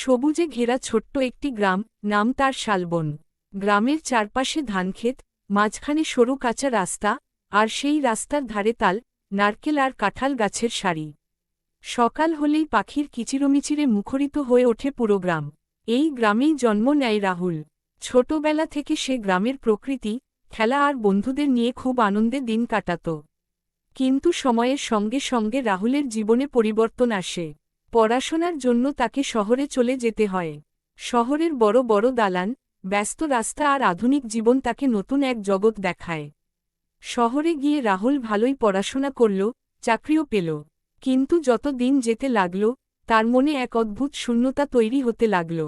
সবুজে ঘেরা ছোট্ট একটি গ্রাম, নাম তার শালবন। গ্রামের চারপাশে ধানক্ষেত, মাঝখানে সরু কাঁচা রাস্তা, আর সেই রাস্তার ধারে তাল, নারকেল আর কাঁঠাল গাছের সারি। সকাল হলেই পাখির কিচিরমিচিরে মুখরিত হয়ে ওঠে পুরো গ্রাম। এই গ্রামেই জন্ম নেয় রাহুল। ছোটবেলা থেকে সে গ্রামের প্রকৃতি, খেলা আর বন্ধুদের নিয়ে খুব আনন্দে দিন কাটাত। কিন্তু সময়ের সঙ্গে সঙ্গে রাহুলের জীবনে পরিবর্তন আসে। পড়াশোনার জন্য তাকে শহরে চলে যেতে হয়। শহরের বড় বড় দালান, ব্যস্ত রাস্তা আর আধুনিক জীবন তাকে নতুন এক জগৎ দেখায়। শহরে গিয়ে রাহুল ভালোই পড়াশোনা করল, চাকরিও পেল। কিন্তু যত দিন যেতে লাগল, তার মনে এক অদ্ভুত শূন্যতা তৈরি হতে লাগল।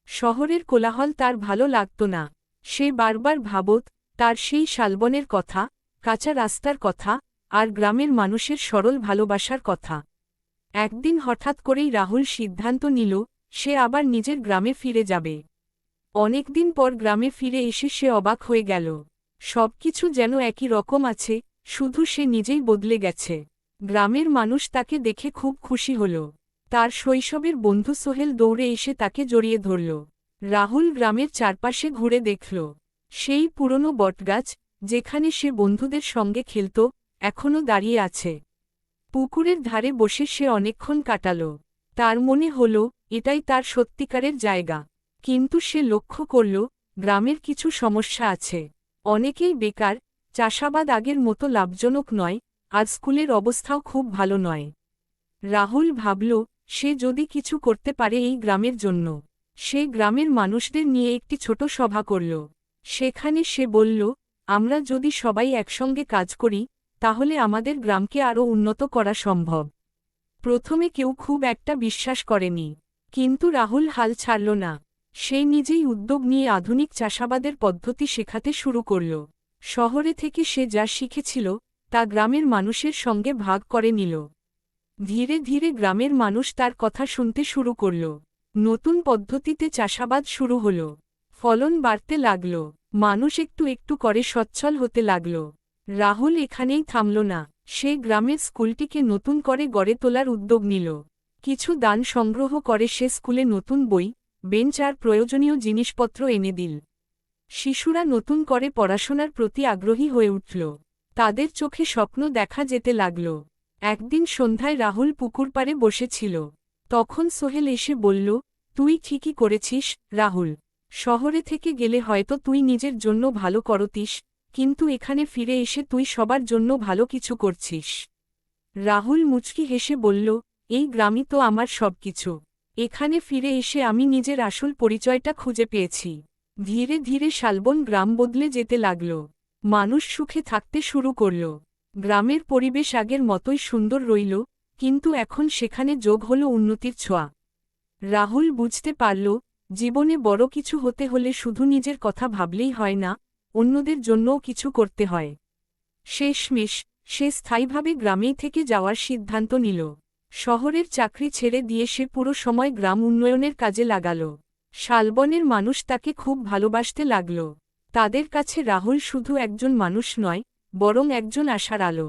শহরের কোলাহল তার ভালো লাগত না। সে বারবার ভাবত তার সেই শালবনের কথা, কাঁচা রাস্তার কথা, আর গ্রামের মানুষের সরল ভালোবাসার কথা। একদিন হঠাৎ করেই রাহুল সিদ্ধান্ত নিল, সে আবার নিজের গ্রামে ফিরে যাবে। অনেকদিন পর গ্রামে ফিরে এসে সে অবাক হয়ে গেল। সবকিছু যেন একই রকম আছে, শুধু সে নিজেই বদলে গেছে। গ্রামের মানুষ তাকে দেখে খুব খুশি হল। তার শৈশবের বন্ধু সোহেল দৌড়ে এসে তাকে জড়িয়ে ধরল। রাহুল গ্রামের চারপাশে ঘুরে দেখল। সেই পুরনো বটগাছ, যেখানে সে বন্ধুদের সঙ্গে খেলত, এখনও দাঁড়িয়ে আছে। পুকুরের ধারে বসে সে অনেকক্ষণ কাটাল। তার মনে হল এটাই তার সত্যিকারের জায়গা। কিন্তু সে লক্ষ্য করল, গ্রামের কিছু সমস্যা আছে। অনেকেই বেকার, চাষাবাদ আগের মতো লাভজনক নয়, আর স্কুলের অবস্থাও খুব ভালো নয়। রাহুল ভাবল, সে যদি কিছু করতে পারে এই গ্রামের জন্য। সে গ্রামের মানুষদের নিয়ে একটি ছোট সভা করল। সেখানে সে বলল, আমরা যদি সবাই একসঙ্গে কাজ করি, তাহলে আমাদের গ্রামকে আরও উন্নত করা সম্ভব। প্রথমে কেউ খুব একটা বিশ্বাস করেনি। কিন্তু রাহুল হাল ছাড়ল না। সে নিজেই উদ্যোগ নিয়ে আধুনিক চাষাবাদের পদ্ধতি শেখাতে শুরু করল। শহরে থেকে সে যা শিখেছিল, তা গ্রামের মানুষের সঙ্গে ভাগ করে নিল। ধীরে ধীরে গ্রামের মানুষ তার কথা শুনতে শুরু করল। নতুন পদ্ধতিতে চাষাবাদ শুরু হল। ফলন বাড়তে লাগল। মানুষ একটু একটু করে সচ্ছল হতে লাগল। রাহুল এখানেই থামল না। সে গ্রামের স্কুলটিকে নতুন করে গড়ে তোলার উদ্যোগ নিল। কিছু দান সংগ্রহ করে সে স্কুলে নতুন বই, বেঞ্চ আর প্রয়োজনীয় জিনিসপত্র এনে দিল। শিশুরা নতুন করে পড়াশোনার প্রতি আগ্রহী হয়ে উঠল। তাদের চোখে স্বপ্ন দেখা যেতে লাগল। একদিন সন্ধ্যায় রাহুল পুকুর পাড়ে বসেছিল। তখন সোহেল এসে বলল, তুই ঠিকই করেছিস, রাহুল। শহরে থেকে গেলে হয়তো তুই নিজের জন্য ভালো করতিস, কিন্তু এখানে ফিরে এসে তুই সবার জন্য ভালো কিছু করছিস। রাহুল মুচকি হেসে বলল, এই গ্রামই তো আমার সবকিছু। এখানে ফিরে এসে আমি নিজের আসল পরিচয়টা খুঁজে পেয়েছি। ধীরে ধীরে শালবন গ্রাম বদলে যেতে লাগল। মানুষ সুখে থাকতে শুরু করল। গ্রামের পরিবেশ আগের মতোই সুন্দর রইল, কিন্তু এখন সেখানে যোগ হল উন্নতির ছোঁয়া। রাহুল বুঝতে পারল, জীবনে বড় কিছু হতে হলে শুধু নিজের কথা ভাবলেই হয় না, অন্যদের জন্যও কিছু করতে হয়। শেষমেশ সে স্থায়ীভাবে গ্রামেই থেকে যাওয়ার সিদ্ধান্ত নিল। শহরের চাকরি ছেড়ে দিয়ে সে পুরো সময় গ্রাম উন্নয়নের কাজে লাগাল। শালবনের মানুষ তাকে খুব ভালোবাসতে লাগল। তাদের কাছে রাহুল শুধু একজন মানুষ নয়, বরং একজন আশার আলো।